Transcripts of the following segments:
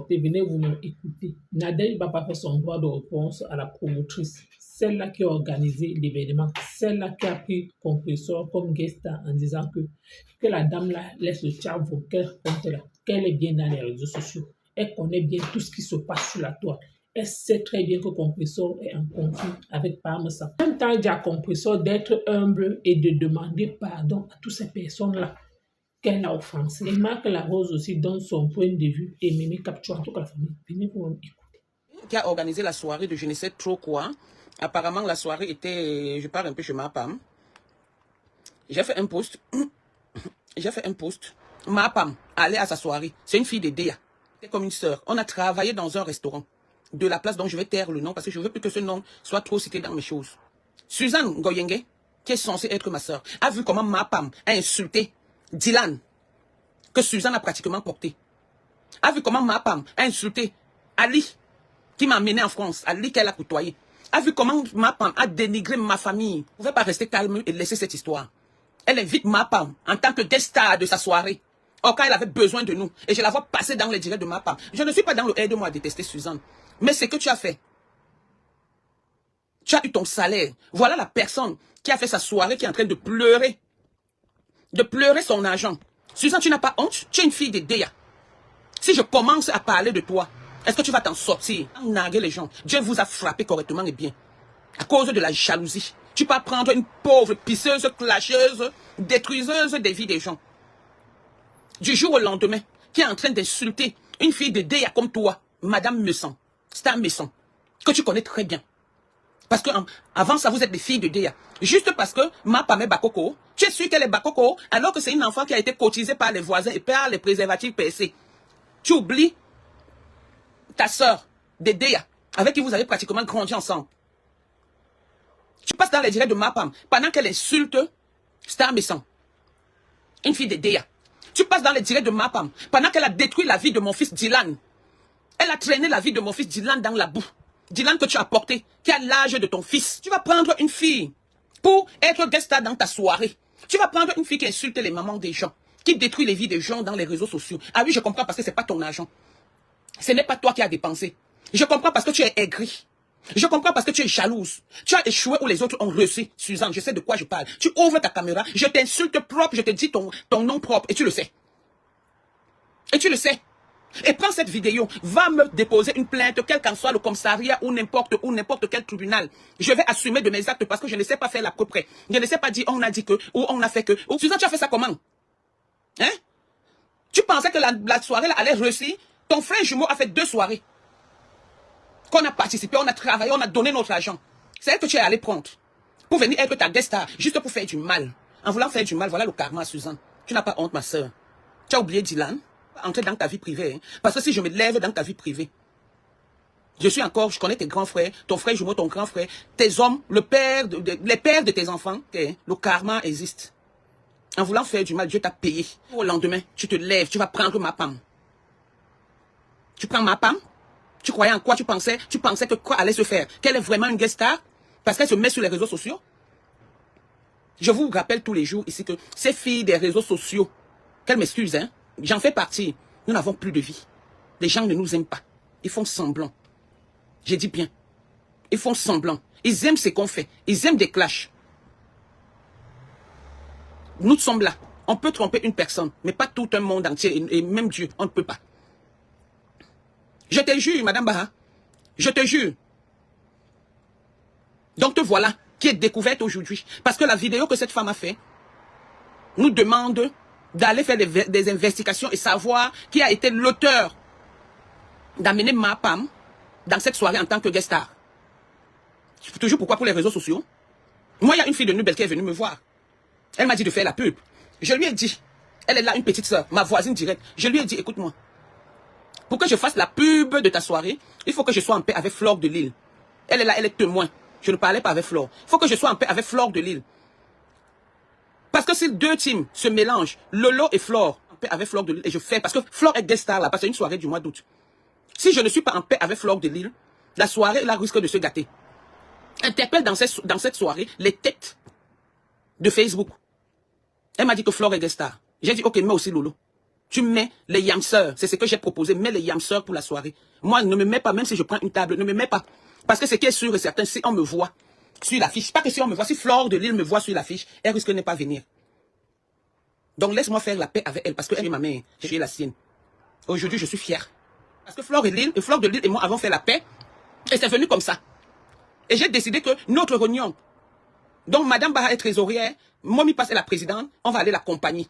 sortez, venez vous écouter. Nadège va pas faire son droit de réponse à la promotrice, celle-là qui a organisé l'événement, celle-là qui a pris compresseur comme guest star en disant que la dame-là laisse le chat vocal compte là, qu'elle est bien dans les réseaux sociaux. Elle connaît bien tout ce qui se passe sur la toile. Elle sait très bien que Compresseur est en conflit avec Parmesan. En même temps, il dit à Compresseur d'être humble et de demander pardon à toutes ces personnes-là qu'elle a offensées. Et Marc Larose aussi donne son point de vue et Mémé capture toute la famille. Venez pour écouter. Qui a organisé la soirée de je ne sais trop quoi. Apparemment, la soirée était... Je pars un peu chez ma Pam. J'ai fait un post. Ma Pam allait à sa soirée. C'est une fille de Déa. C'est comme une sœur. On a travaillé dans un restaurant de la place dont je vais taire le nom parce que je veux plus que ce nom soit trop cité dans mes choses. Suzanne Ngoyenge, qui est censée être ma sœur, a vu comment ma Pam a insulté Dylan, que Suzanne a pratiquement porté. A vu comment ma Pam a insulté Ali, qui m'a amené en France, Ali qu'elle a côtoyé. A vu comment ma Pam a dénigré ma famille. Vous ne pouvez pas rester calme et laisser cette histoire. Elle invite ma Pam en tant que guest star de sa soirée. Or, quand elle avait besoin de nous, et je la vois passer dans les directs de ma Pam. Je ne suis pas dans le aide-moi à détester Suzanne. Mais c'est que tu as fait. Tu as eu ton salaire. Voilà la personne qui a fait sa soirée, qui est en train de pleurer. De pleurer son argent. Suzanne, tu n'as pas honte? Tu es une fille de Déa. Si je commence à parler de toi, est-ce que tu vas t'en sortir? Narguer les gens. Dieu vous a frappé correctement et bien. À cause de la jalousie. Tu peux prendre une pauvre pisseuse, clasheuse, détruiseuse des vies des gens. Du jour au lendemain, qui est en train d'insulter une fille de Déa comme toi, Madame Messon, Star Messon, que tu connais très bien. Parce que avant ça, vous êtes des filles de Déa. Juste parce que ma Pam est Bakoko, tu es sûr qu'elle est Bakoko, alors que c'est une enfant qui a été cotisée par les voisins et par les préservatifs PSC. Tu oublies ta sœur de Déa, avec qui vous avez pratiquement grandi ensemble. Tu passes dans les directs de ma Pam pendant qu'elle insulte Star Messon, une fille de Déa. Tu passes dans les directs de ma Pam pendant qu'elle a détruit la vie de mon fils Dylan. Elle a traîné la vie de mon fils Dylan dans la boue. Dylan que tu as porté, qui a l'âge de ton fils. Tu vas prendre une fille pour être guest star dans ta soirée. Tu vas prendre une fille qui insulte les mamans des gens, qui détruit les vies des gens dans les réseaux sociaux. Ah oui, je comprends parce que ce n'est pas ton argent. Ce n'est pas toi qui as dépensé. Je comprends parce que tu es aigri. Je comprends parce que tu es jalouse. Tu as échoué où les autres ont reçu. Suzanne, je sais de quoi je parle. Tu ouvres ta caméra, je t'insulte propre, je te dis ton nom propre et tu le sais. Et tu le sais. Et prends cette vidéo, va me déposer une plainte, quel qu'en soit le commissariat ou n'importe quel tribunal. Je vais assumer de mes actes parce que je ne sais pas faire la preuve. Je ne sais pas dire on a dit que, ou on a fait que. Ou, Suzanne, tu as fait ça comment? Hein? Tu pensais que la soirée là, allait réussir? Ton frère jumeau a fait 2 soirées. Qu'on a participé, on a travaillé, on a donné notre argent. C'est elle que tu es allé prendre. Pour venir être ta guest star, juste pour faire du mal. En voulant faire du mal, voilà le karma, Suzanne. Tu n'as pas honte, ma soeur. Tu as oublié Dylan? Entrer dans ta vie privée. Hein? Parce que si je me lève dans ta vie privée, je connais tes grands frères, ton frère jumeau, ton grand frère, tes hommes, les pères de tes enfants, le karma existe. En voulant faire du mal, Dieu t'a payé. Au lendemain, tu te lèves, tu vas prendre ma Pam. Tu prends ma Pam? Tu croyais en quoi? Tu pensais que quoi allait se faire? Qu'elle est vraiment une guest star? Parce qu'elle se met sur les réseaux sociaux? Je vous rappelle tous les jours ici que ces filles des réseaux sociaux, qu'elles m'excusent, hein? J'en fais partie. Nous n'avons plus de vie. Les gens ne nous aiment pas. Ils font semblant. J'ai dit bien. Ils font semblant. Ils aiment ce qu'on fait. Ils aiment des clashs. Nous sommes là. On peut tromper une personne, mais pas tout un monde entier. Et même Dieu, on ne peut pas. Je te jure, Madame Baha. Je te jure. Donc te voilà, qui est découverte aujourd'hui. Parce que la vidéo que cette femme a fait nous demande d'aller faire des investigations et savoir qui a été l'auteur d'amener ma Pam dans cette soirée en tant que guest star. Toujours pourquoi? Pour les réseaux sociaux. Moi, il y a une fille de Nubel qui est venue me voir. Elle m'a dit de faire la pub. Je lui ai dit, elle est là, une petite soeur, ma voisine directe. Je lui ai dit, écoute-moi, pour que je fasse la pub de ta soirée, il faut que je sois en paix avec Flore de Lille. Elle est là, elle est témoin. Je ne parlais pas avec Flore. Il faut que je sois en paix avec Flore de Lille. Parce que si 2 teams se mélangent, Lolo et Flore, en paix avec Flore de Lille, et je fais, parce que Flore est guest star là, parce que c'est une soirée du mois d'août. Si je ne suis pas en paix avec Flore de Lille, la soirée là risque de se gâter. Interpelle dans cette soirée les têtes de Facebook. Elle m'a dit que Flore est guest star. J'ai dit, ok, mais aussi Lolo. Tu mets les yamseurs. C'est ce que j'ai proposé. Mets les yamseurs pour la soirée. Moi, ne me mets pas, même si je prends une table, ne me mets pas. Parce que ce qui est sûr et certain, si on me voit sur l'affiche, pas que si on me voit, si Flore de Lille me voit sur l'affiche, elle risque de ne pas venir. Donc laisse-moi faire la paix avec elle, parce qu'elle est ma mère, je suis la sienne. Aujourd'hui, je suis fier. Parce que Flore de Lille et moi avons fait la paix, et c'est venu comme ça. Et j'ai décidé que notre réunion, donc Madame Baha est trésorière, Momi Pass est la présidente, on va aller l'accompagner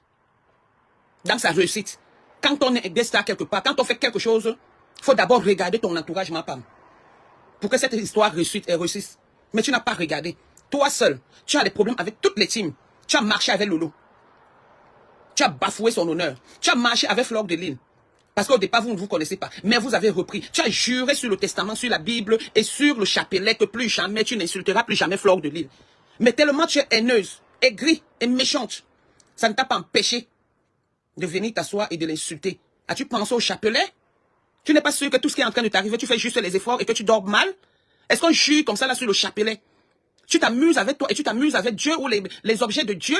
dans sa réussite. Quand on est guest star quelque part, quand on fait quelque chose, il faut d'abord regarder ton entourage, ma femme. Pour que cette histoire réussisse. Mais tu n'as pas regardé. Toi seul, tu as des problèmes avec toutes les teams. Tu as marché avec Lolo. Tu as bafoué son honneur. Tu as marché avec Flore de Lille. Parce qu'au départ, vous ne vous connaissez pas. Mais vous avez repris. Tu as juré sur le testament, sur la Bible et sur le chapelet que plus jamais tu n'insulteras plus jamais Flore de Lille. Mais tellement tu es haineuse, aigrie et méchante, ça ne t'a pas empêché de venir t'asseoir et de l'insulter. As-tu pensé au chapelet? Tu n'es pas sûr que tout ce qui est en train de t'arriver, tu fais juste les efforts et que tu dors mal? Est-ce qu'on jure comme ça là sur le chapelet? Tu t'amuses avec toi et tu t'amuses avec Dieu ou les objets de Dieu?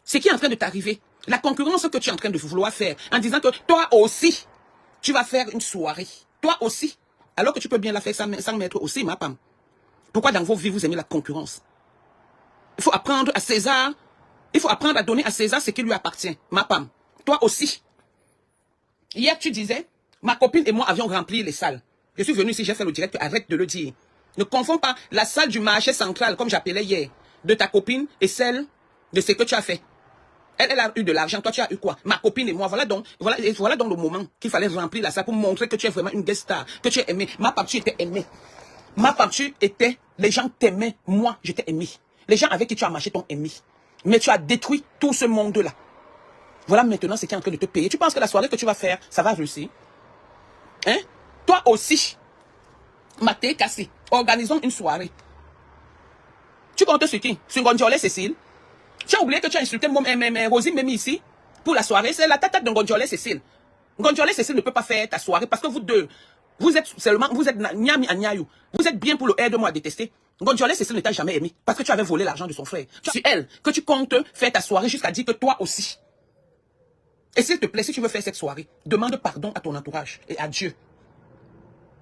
Ce qui est en train de t'arriver, la concurrence que tu es en train de vouloir faire, en disant que toi aussi, tu vas faire une soirée. Toi aussi. Alors que tu peux bien la faire sans mettre aussi, ma femme. Pourquoi dans vos vies vous aimez la concurrence? Il faut apprendre à César. Il faut apprendre à donner à César ce qui lui appartient. Ma femme. Toi aussi. Hier, tu disais, ma copine et moi avions rempli les salles. Je suis venu ici, j'ai fait le direct, arrête de le dire. Ne confonds pas la salle du marché central, comme j'appelais hier, de ta copine et celle de ce que tu as fait. Elle a eu de l'argent, toi tu as eu quoi? Ma copine et moi, voilà donc le moment qu'il fallait remplir la salle pour montrer que tu es vraiment une guest star, que tu es aimée. Ma femme, tu étais aimée. Ma femme, tu étais, les gens t'aimaient, moi j'étais aimée. Les gens avec qui tu as marché t'ont aimé. Mais tu as détruit tout ce monde-là. Voilà maintenant ce qui est en train de te payer. Tu penses que la soirée que tu vas faire, ça va réussir? Hein? Toi aussi, Maté Kassi, organisons une soirée. Tu comptes sur qui? Sur Ngondiolé Cécile? Tu as oublié que tu as insulté Rosie Memi ici? Pour la soirée, c'est la tata de Ngondiolé Cécile. Ngondiolé Cécile ne peut pas faire ta soirée parce que vous deux, vous êtes Nyami Anyayou. Vous êtes bien pour le aide-moi à détester. Ngondiolé Cécile ne t'a jamais aimé parce que tu avais volé l'argent de son frère. C'est elle que tu comptes faire ta soirée jusqu'à dire que toi aussi. Et s'il te plaît, si tu veux faire cette soirée, demande pardon à ton entourage et à Dieu.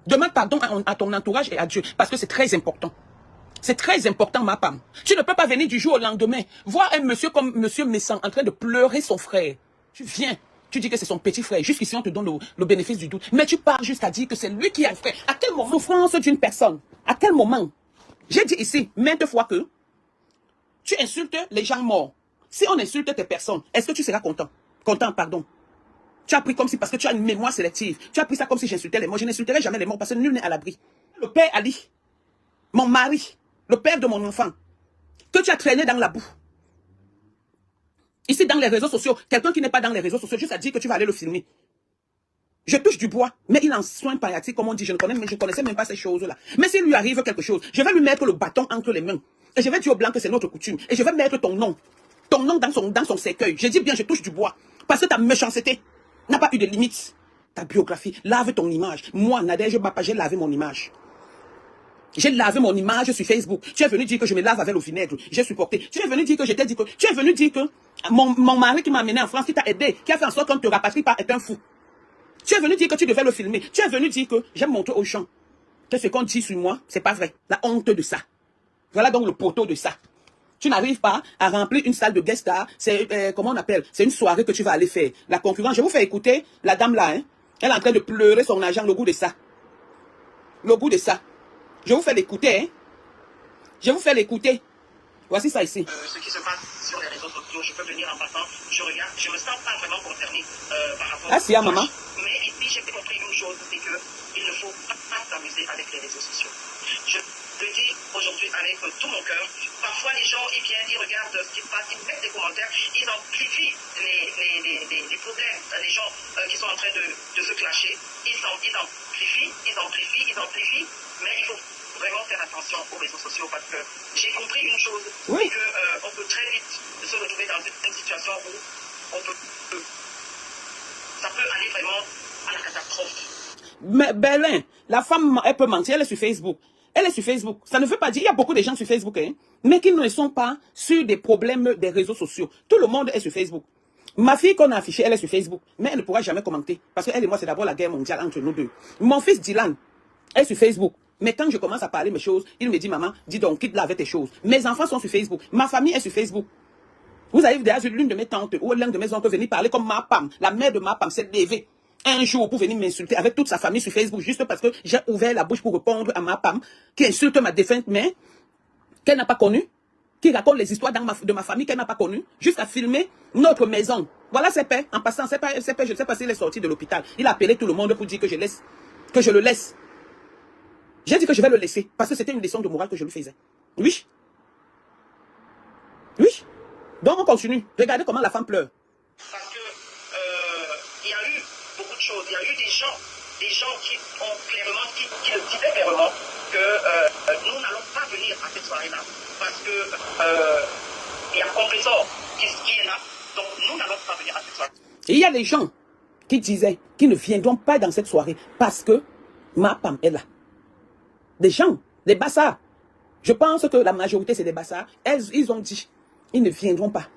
Demande pardon à ton entourage et à Dieu parce que c'est très important. C'est très important, ma femme. Tu ne peux pas venir du jour au lendemain voir un monsieur comme monsieur Messan en train de pleurer son frère. Tu viens, tu dis que c'est son petit frère. Jusqu'ici, on te donne le bénéfice du doute. Mais tu pars jusqu'à dire que c'est lui qui a un frère. À quel moment? Souffrance d'une personne. À quel moment? J'ai dit ici, maintes fois que tu insultes les gens morts. Si on insulte tes personnes, est-ce que tu seras content? Content, pardon. Tu as pris comme si, parce que tu as une mémoire sélective, tu as pris ça comme si j'insultais les morts. Je n'insulterai jamais les morts parce que nul n'est à l'abri. Le père Ali, mon mari, le père de mon enfant, que tu as traîné dans la boue. Ici, dans les réseaux sociaux, quelqu'un qui n'est pas dans les réseaux sociaux, juste à dire que tu vas aller le filmer. Je touche du bois, mais il en soin palliatifs, comme on dit, je ne connaissais même pas ces choses-là. Mais s'il lui arrive quelque chose, je vais lui mettre le bâton entre les mains. Et je vais dire au blanc que c'est notre coutume. Et je vais mettre ton nom dans son cercueil. Je dis bien, je touche du bois. Parce que ta méchanceté n'a pas eu de limite. Ta biographie, lave ton image. Moi, Nadège Bapa, j'ai lavé mon image. J'ai lavé mon image sur Facebook. Tu es venu dire que je me lave avec le vinaigre. J'ai supporté. Tu es venu dire que j'étais dit que... Tu es venu dire que mon mari qui m'a amené en France, qui t'a aidé, qui a fait en sorte qu'on ne te rapatrie pas, est un fou. Tu es venu dire que tu devais le filmer. Tu es venu dire que j'ai montré aux gens que ce qu'on dit sur moi, c'est pas vrai. La honte de ça. Voilà donc le poteau de ça. Tu n'arrives pas à remplir une salle de guest star. C'est, comment on appelle? C'est une soirée que tu vas aller faire. La concurrence, je vous fais écouter la dame là. Hein? Elle est en train de pleurer son argent, le goût de ça. Le goût de ça. Je vous fais l'écouter. Hein? Je vous fais l'écouter. Voici ça ici. Ce qui se passe sur les réseaux sociaux, je peux venir en passant, je regarde, je me sens pas vraiment concerné par rapport à ça, maman. Mais ici, j'ai compris une chose, c'est qu'il ne faut pas s'amuser avec les réseaux sociaux. Je le dis aujourd'hui avec tout mon cœur. Parfois, les gens, ils viennent, ils regardent ce qui se passe, ils mettent des commentaires, ils amplifient les problèmes des gens qui sont en train de se clasher. Ils amplifient, mais il faut vraiment faire attention aux réseaux sociaux parce que j'ai compris une chose, oui. C'est qu'on peut très vite se retrouver dans une situation où ça peut aller vraiment à la catastrophe. Mais Berlin, la femme, elle peut mentir, elle est sur Facebook. Elle est sur Facebook. Ça ne veut pas dire, il y a beaucoup de gens sur Facebook, hein, mais qui ne sont pas sur des problèmes des réseaux sociaux. Tout le monde est sur Facebook. Ma fille qu'on a affichée, elle est sur Facebook, mais elle ne pourra jamais commenter. Parce qu'elle et moi, c'est d'abord la guerre mondiale entre nous deux. Mon fils Dylan est sur Facebook. Mais quand je commence à parler mes choses, il me dit, maman, dis donc, quitte là avec tes choses. Mes enfants sont sur Facebook. Ma famille est sur Facebook. Vous avez déjà vu l'une de mes tantes ou l'un de mes oncles venir parler comme ma Pam. La mère de ma Pam s'est levée un jour pour venir m'insulter avec toute sa famille sur Facebook, juste parce que j'ai ouvert la bouche pour répondre à ma Pam, qui insulte ma défunte mère, qu'elle n'a pas connue, qui raconte les histoires de ma famille qu'elle n'a pas connues, jusqu'à filmer notre maison. Voilà ses pères. En passant, ses pères, je ne sais pas s'il est sorti de l'hôpital. Il a appelé tout le monde pour dire que je le laisse. J'ai dit que je vais le laisser, parce que c'était une leçon de morale que je lui faisais. Oui. Oui. Donc on continue. Regardez comment la femme pleure. Parce que il y a eu beaucoup de choses. Il y a eu des gens qui ont clairement, qui disaient clairement que nous n'allons pas venir à cette soirée-là. Parce que il y a Compressor qui est là. Donc nous n'allons pas venir à cette soirée. Et il y a des gens qui disaient qu'ils ne viendront pas dans cette soirée parce que ma Pam est là. Des gens, des bassards. Je pense que la majorité c'est des bassards. Ils ont dit, ils ne viendront pas.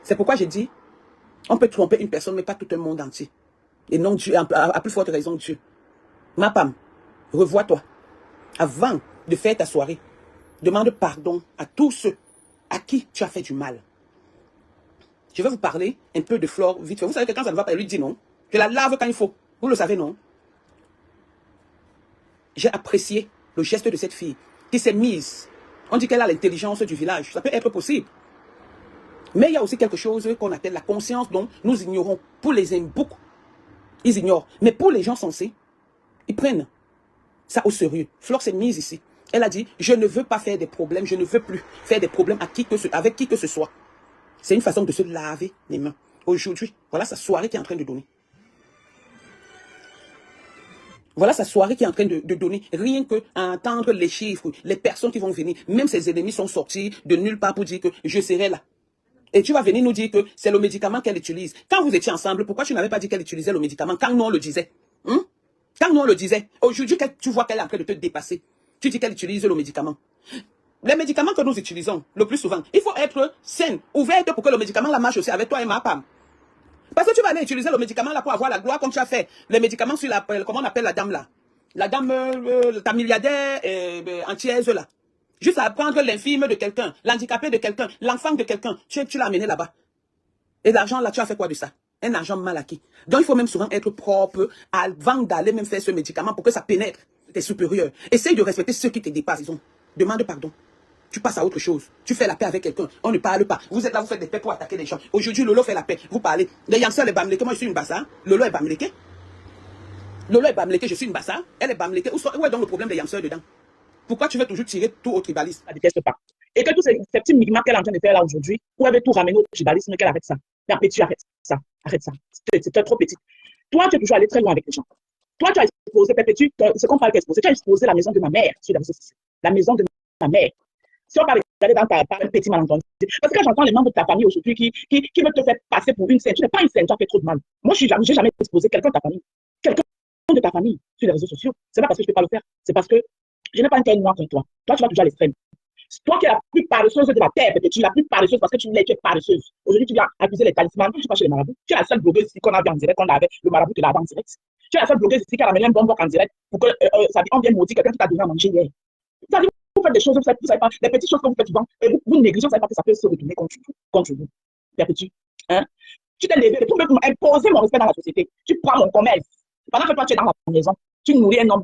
C'est pourquoi j'ai dit, on peut tromper une personne, mais pas tout un monde entier. Et non Dieu, à plus forte raison Dieu. Ma Pam, revois-toi. Avant de faire ta soirée, demande pardon à tous ceux à qui tu as fait du mal. Je vais vous parler un peu de Flore vite fait. Vous savez que quand ça ne va pas, elle lui dit non. Je la lave quand il faut. Vous le savez, non? J'ai apprécié le geste de cette fille qui s'est mise. On dit qu'elle a l'intelligence du village. Ça peut être possible. Mais il y a aussi quelque chose qu'on appelle la conscience dont nous ignorons. Pour les Mbouks, ils ignorent. Mais pour les gens sensés, ils prennent ça au sérieux. Flore s'est mise ici. Elle a dit, je ne veux pas faire des problèmes. Je ne veux plus faire des problèmes avec qui que ce soit. C'est une façon de se laver les mains. Aujourd'hui, voilà sa soirée qui est en train de donner. Voilà sa soirée qui est en train de donner. Rien que à entendre les chiffres, les personnes qui vont venir, même ses ennemis sont sortis de nulle part pour dire que je serai là. Et tu vas venir nous dire que c'est le médicament qu'elle utilise. Quand vous étiez ensemble, pourquoi tu n'avais pas dit qu'elle utilisait le médicament quand nous on le disait? Quand nous on le disait. Aujourd'hui, tu vois qu'elle est en train de te dépasser. Tu dis qu'elle utilise le médicament. Les médicaments que nous utilisons le plus souvent, il faut être saine, ouverte pour que le médicament la marche aussi avec toi et ma Pam. Parce que tu vas aller utiliser le médicament là pour avoir la gloire comme tu as fait. Les médicaments sur la, comment on appelle la dame là? La dame, ta milliardaire antillaise là. Juste à prendre l'infirme de quelqu'un, l'handicapé de quelqu'un, l'enfant de quelqu'un. Tu l'as amené là-bas. Et l'argent là, tu as fait quoi de ça? Un argent mal acquis. Donc il faut même souvent être propre avant d'aller même faire ce médicament pour que ça pénètre tes supérieurs. Essaye de respecter ceux qui te dépassent. Disons. Demande pardon. Tu passes à autre chose. Tu fais la paix avec quelqu'un. On ne parle pas. Vous êtes là, vous faites des paix pour attaquer les gens. Aujourd'hui, Lolo fait la paix. Vous parlez. Les Yansers, les Bamléké. Moi, je suis une bassa. Lolo est Bamléké. Lolo est Bamléké, je suis une bassa. Elle est Bamléké. Où est donc le problème des Yansers dedans? Pourquoi tu veux toujours tirer tout au tribalisme? Elle ne déteste pas. Et que tous ces petits mimimats qu'elle est en train de faire là aujourd'hui, où elle veut tout ramener au tribalisme, qu'elle arrête ça. Mais après, tu arrêtes ça. Arrête ça. C'est trop petit. Toi, tu es toujours allé très loin avec les gens. Toi, tu as exposé, c'est qu'on parle qu'exposer. Tu as exposé la maison de ma mère. La maison de ma mère. Si on parle dans un petit malentendu. Parce que quand j'entends les membres de ta famille aujourd'hui qui veulent te faire passer pour une scène, tu n'es pas une scène, tu as fait trop de mal. Moi, je n'ai jamais exposé quelqu'un de ta famille. Quelqu'un de ta famille sur les réseaux sociaux. C'est pas parce que je ne peux pas le faire. C'est parce que je n'ai pas un tel noir comme toi. Toi, tu vas toujours à l'extrême. Toi qui es la plus paresseuse de la terre, peut-être tu es la plus paresseuse parce que tu es paresseuse. Aujourd'hui, tu viens accuser les talismans. Je ne suis pas chez les marabouts. Tu es la seule blogueuse ici qu'on a vu en direct, qu'on avait le marabout de la en direct. Tu es la seule blogueuse ici qui a amené un bonbon en direct pour que ça dit on vient maudire quelqu'un qui t'a donné à manger hier. Ça dit, vous faites des choses, vous savez pas, les petites choses que vous faites souvent, et vous négligez, vous savez pas que ça peut se retourner contre vous. Perpétue. Hein? Tu t'es levé pour imposer mon respect dans la société. Tu prends mon commerce. Pendant que toi, tu es dans la maison, tu nourris un homme,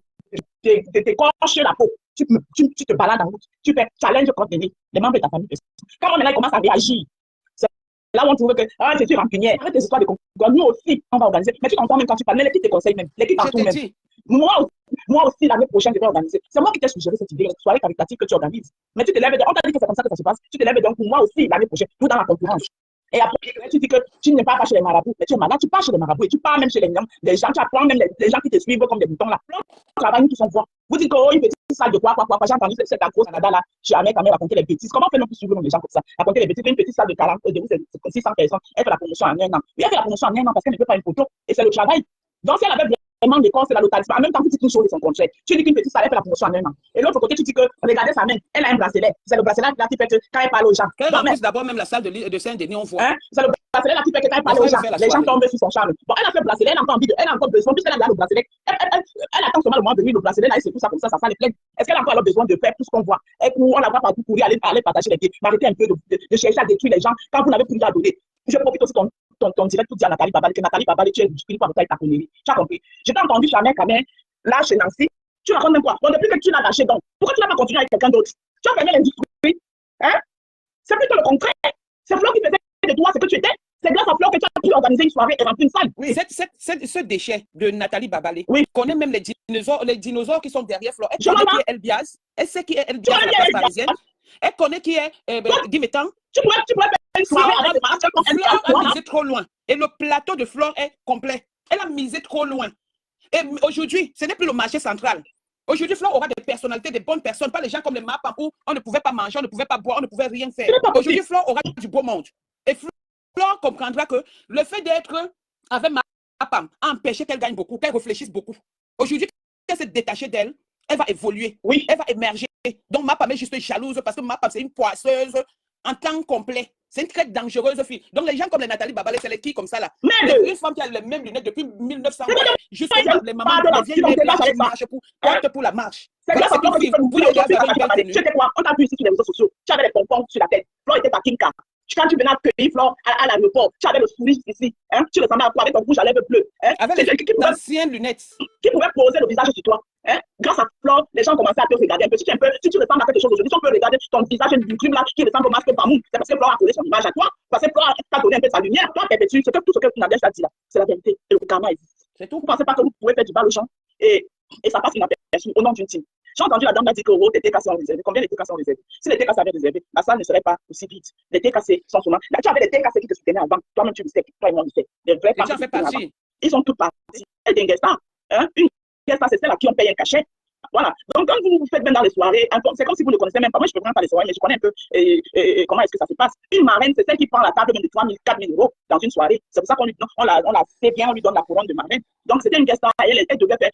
tu t'écorches la peau, tu te balades en route, tu fais challenge contre les membres de ta famille. Quand maintenant, ils commencent à réagir, c'est là où on trouve que je suis rancunière. Arrête tes histoires de concurrence. Nous aussi, on va organiser. Mais tu t'entends même quand tu parles, mais les qui te conseillent même, les qui t'entourent même. Moi aussi, l'année prochaine, je vais organiser. C'est moi qui t'ai suggéré cette idée, la soirée caritative que tu organises. Mais tu te lèves, on t'a dit que c'est comme ça que ça se passe. Tu te lèves donc pour moi aussi, l'année prochaine, nous dans la concurrence. Et après, tu dis que tu ne pars pas chez les marabouts, mais tu es malade, tu pars chez les marabouts et tu pars même chez les gens, tu apprends même les gens qui te suivent comme des moutons là. On travaille, nous tous on voit. Vous dites que oh, une petite salle de quoi, j'ai entendu cette grosse Canada là, jamais quand même raconter les bêtises. Comment fait-on pour suivre les gens comme ça? Raconter les bêtises, une petite salle de 40, de 600 personnes, elle fait la promotion en un an. Oui, elle fait la promotion en un an parce qu'elle ne peut pas une photo et c'est le travail. Donc si elle avait manques de corps, c'est la localisation. En même temps que tu dis une chose de son contraire. Tu dis qu'une petite femme, elle fait la promotion en un an. Et l'autre côté, tu dis que, regardez sa main, elle a un bracelet. C'est le bracelet là qui fait que quand elle parle aux gens. Qu'elle remplisse d'abord même la salle de Saint-Denis, on voit. C'est le bracelet là qui fait que quand elle parle aux gens, les gens tombent sur son charme. Bon, elle a fait le bracelet, elle a encore envie de, elle a encore besoin, plus elle a le bracelet. Elle attend seulement le moment de venir, le bracelet là, et c'est tout ça comme ça sent les plaines. Est-ce qu'elle a encore besoin de faire tout ce qu'on voit? Et on la voit partout courir, aller partager les pieds, m'arrêter un peu de chercher à détruire les gens quand vous n'avez plus à donner. Je profite aussi ton direct pour dire à Nathalie Babale que Nathalie Babale, tu es ridicule par ta connerie. Tu as compris? Je t'ai entendu jamais quand même, là chez Nancy, tu racontes même quoi? Bon, depuis que tu l'as lâché donc, pourquoi tu n'as pas continué avec quelqu'un d'autre? Tu as fermé l'industrie, hein? C'est plutôt le contraire. C'est Flo qui faisait de toi ce que tu étais. C'est grâce à Flo que tu as pu organiser une soirée et remplir une salle. Oui. Ce déchet de Nathalie Babale, oui, connaît même les dinosaures qui sont derrière Flo. Elle connaît qui est Elbiaz. Elle sait qui est Elbiaz, la place parisienne. Elle connaît qui est Dimétan. Tu pourrais faire une soirée avec des marques comme Flore a misé trop loin. Et le plateau de Flore est complet. Elle a misé trop loin. Et aujourd'hui, ce n'est plus le marché central. Aujourd'hui, Flore aura des personnalités, des bonnes personnes, pas les gens comme les Mapam où on ne pouvait pas manger, on ne pouvait pas boire, on ne pouvait rien faire. Aujourd'hui, Flore aura du beau monde. Et Flore comprendra que le fait d'être avec Mapam a empêché qu'elle gagne beaucoup, qu'elle réfléchisse beaucoup. Aujourd'hui, qu'elle s'est détachée d'elle, elle va évoluer, oui, elle va émerger. Donc Mapam est juste jalouse parce que Mapam, c'est une poisseuse en temps complet. C'est une très dangereuse fille. Donc les gens comme les Nathalie Babale, c'est les filles comme ça là. Une femme qui a les mêmes lunettes depuis 1900. Justement, les mamans, les vieilles mères qui marchent pour la marche. C'est grâce à toi que tu étais quoi? On t'a vu ici sur les réseaux sociaux. Tu avais les pompons sur la tête. Flo était à Kinka. Quand tu venais accueillir Flo à l'aéroport, tu avais le sourire ici. Hein? Tu ressemblais à quoi avec ton rouge à lèvres bleues? Hein? Avec les anciennes lunettes. Qui pouvait poser le visage sur toi? Hein? Grâce à Flo, les gens commençaient à te regarder un peu. Si tu ressembles à quelque chose aujourd'hui, si on peut regarder ton visage du crime là qui ressemble au masque Pamou, c'est parce que Flo a collé son image à toi. Parce que Flo t'a donné un peu de sa lumière. Toi, Perpétue, tout ce que Nadège t'a dit là, c'est la vérité. Et le karma existe. C'est tout. Vous ne pensez pas que vous pouvez faire du mal aux gens et ça passe inaperçu au nom d'une team. J'ai entendu la dame dire que oh, les TKC sont réservés. Combien les TKC sont réservés? Si les TKC avaient réservé, la salle ne serait pas aussi vide. Les TKC sont souvent. Là, tu avais les TKC qui te soutenaient avant. Toi-même, tu le sais. Toi et moi, on le sait. Les vrais partis. Ils sont tous partis. Et des guest stars. Une guest star, c'est celle à qui on paye un cachet. Voilà. Donc, quand vous faites bien dans les soirées, c'est comme si vous ne connaissez même pas. Moi, je ne peux pas dans les soirées, mais je connais un peu comment est-ce que ça se passe. Une marraine, c'est celle qui prend la table de 3 000, 4 000 euros dans une soirée. C'est pour ça qu'on la sait bien, on lui donne la couronne de marraine. Donc, c'était une guest star. Elle devait faire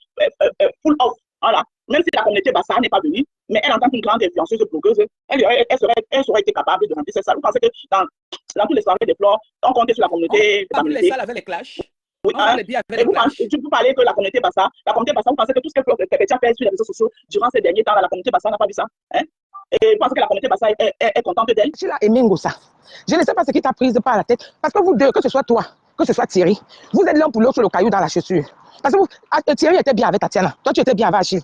full off. Voilà. Même si la communauté Bassa n'est pas venue, mais elle, en tant qu'une grande influenceuse blogueuse, elle aurait été capable de remplir cette salle. Vous pensez que dans toutes les soirées des Flores, on comptait sur la communauté. Dans toutes les salles avec les clashs. Oui, tu peux parler que la communauté Bassa, vous pensez que tout ce que Perpétue a fait sur les réseaux sociaux durant ces derniers temps, la communauté Bassa n'a pas vu ça. Hein? Et vous pensez que la communauté Bassa est contente d'elle? Tu l'as aimé Ngossa. Je ne sais pas ce qui t'a prise par la tête. Parce que vous deux, que ce soit toi, que ce soit Thierry, vous êtes l'un pour l'autre sur le caillou dans la chaussure. Parce que Thierry était bien avec Tatiana. Toi, tu étais bien avec Achille.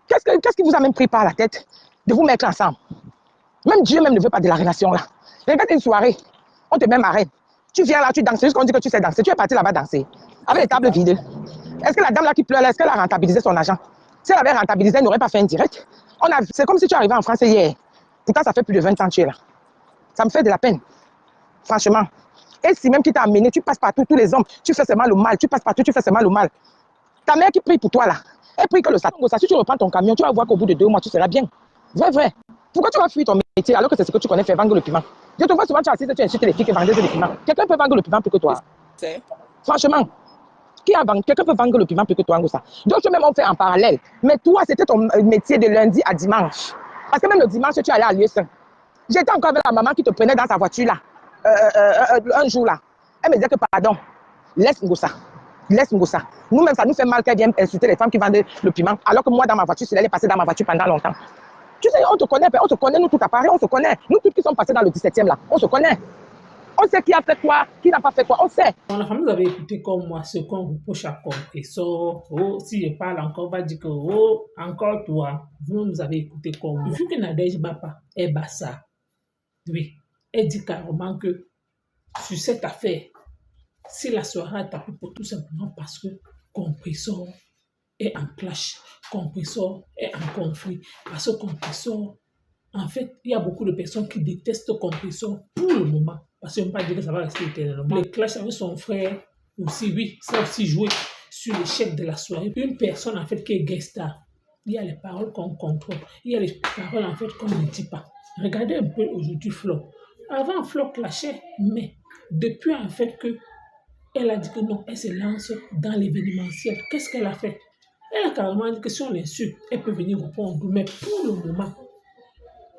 Qu'est-ce qui vous a même pris par la tête de vous mettre ensemble? Même Dieu même ne veut pas de la relation là. Regarde une soirée, on te met marraine. Tu viens là, tu danses, juste qu'on dit que tu sais danser. Tu es parti là-bas danser. Avec les tables vides. Est-ce que la dame là qui pleure là, est-ce qu'elle a rentabilisé son argent? Si elle avait rentabilisé, elle n'aurait pas fait un direct. C'est comme si tu arrivais en France hier. Pourtant, ça fait plus de 20 ans que tu es là. Ça me fait de la peine. Franchement. Et si même qui t'a amené, tu passes partout, tous les hommes, tu fais seulement le mal. Tu passes partout, tu fais seulement le mal. Ta mère qui prie pour toi là, elle prie que le Satan. Si tu reprends ton camion, tu vas voir qu'au bout de 2 mois, tu seras bien. Vrai. Pourquoi tu vas fuir ton métier alors que c'est ce que tu connais faire, vendre le piment? Je te vois souvent, tu as assisté, tu insultes les filles qui vendent le piment. Quelqu'un peut vendre le piment plus que toi. Franchement. Quelqu'un peut vendre le piment plus que toi, Ngossa. D'autres même ont fait en parallèle. Mais toi, c'était ton métier de lundi à dimanche. Parce que même le dimanche, tu allais à lieu saint. J'étais encore avec la maman qui te prenait dans sa voiture là. Un jour là. Elle me disait que pardon, laisse Ngossa. Nous-mêmes, ça nous fait mal qu'elle vienne insulter les femmes qui vendent le piment. Alors que moi, dans ma voiture, elle est passée dans ma voiture pendant longtemps. Tu sais, on te connaît, nous tout à Paris, on se connaît. Nous tous qui sommes passés dans le 17e là, on se connaît. On sait qui a fait quoi, qui n'a pas fait quoi, on sait. La famille, vous avez écouté comme moi ce qu'on vous push à compressor. Oh, si je parle encore, on va dire que, oh, encore toi, vous avez écouté comme moi. Vu que Nadège Bapa est Bassa, oui, elle dit carrément que sur cette affaire, si la soirée a tapé pour tout simplement parce que compressor est en clash, compressor est en conflit, parce que compressor, en fait, il y a beaucoup de personnes qui détestent compressor pour le moment. Parce qu'on ne peut pas dire que ça va rester éternellement. Le clash avec son frère aussi, oui, ça a aussi joué sur l'échec de la soirée. Une personne, en fait, qui est guest star, il y a les paroles qu'on contrôle. Il y a les paroles, en fait, qu'on ne dit pas. Regardez un peu aujourd'hui Flo. Avant, Flo clashait, mais depuis, en fait, que Elle a dit que non, elle se lance dans l'événementiel. Qu'est-ce qu'elle a fait? Elle a carrément dit que si on l'insulte, elle peut venir répondre. Mais pour le moment,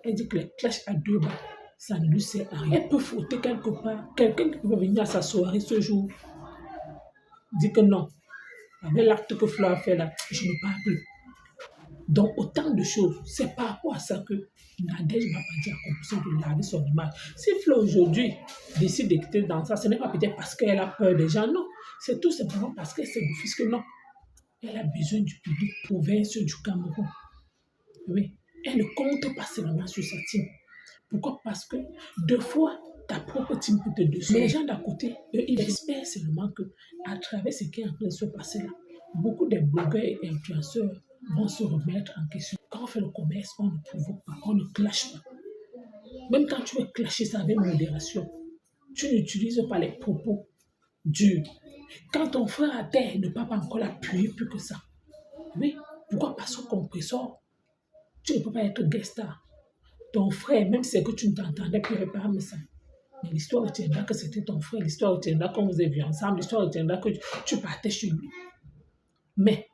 elle dit que les clashs à deux bas, ça ne lui sert à rien. Elle peut frotter quelque part. Quelqu'un qui peut venir à sa soirée ce jour dit que non. Avec l'acte que Flo a fait là, je ne parle plus. Donc, autant de choses. C'est par rapport à ça que Nadège m'a pas dit à compulsion de laver son image. Si Flo aujourd'hui décide de quitter dans ça, ce n'est pas peut-être parce qu'elle a peur des gens, non. C'est tout simplement parce qu'elle sait d'office que non. Elle a besoin du public province du Cameroun. Oui. Elle ne compte pas seulement sur sa team. Pourquoi? Parce que deux fois, ta propre team peut te dessus. Mais les gens d'à côté, eux, ils espèrent seulement que à travers ce qui est en train de se passer là, beaucoup de blogueurs et influenceurs vont se remettre en question. Quand on fait le commerce, on ne provoque pas, on ne clash pas. Même quand tu veux clasher ça avec modération, tu n'utilises pas les propos durs. Quand ton frère à terre ne peut pas encore l'appuyer plus que ça. Oui, pourquoi? Parce que compresseur, tu ne peux pas être guest star. Ton frère, même si c'est que tu ne t'entendais plus par un message. Mais l'histoire retiendra que c'était ton frère, l'histoire retiendra qu'on vous ait vu ensemble, l'histoire retiendra que tu partais chez lui. Mais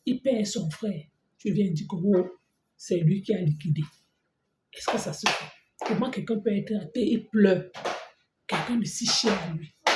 il perd son frère. Tu viens dire que oh, c'est lui qui a liquidé. Est-ce que ça se fait? Comment quelqu'un peut être athée et pleure? Quelqu'un de si cher à lui.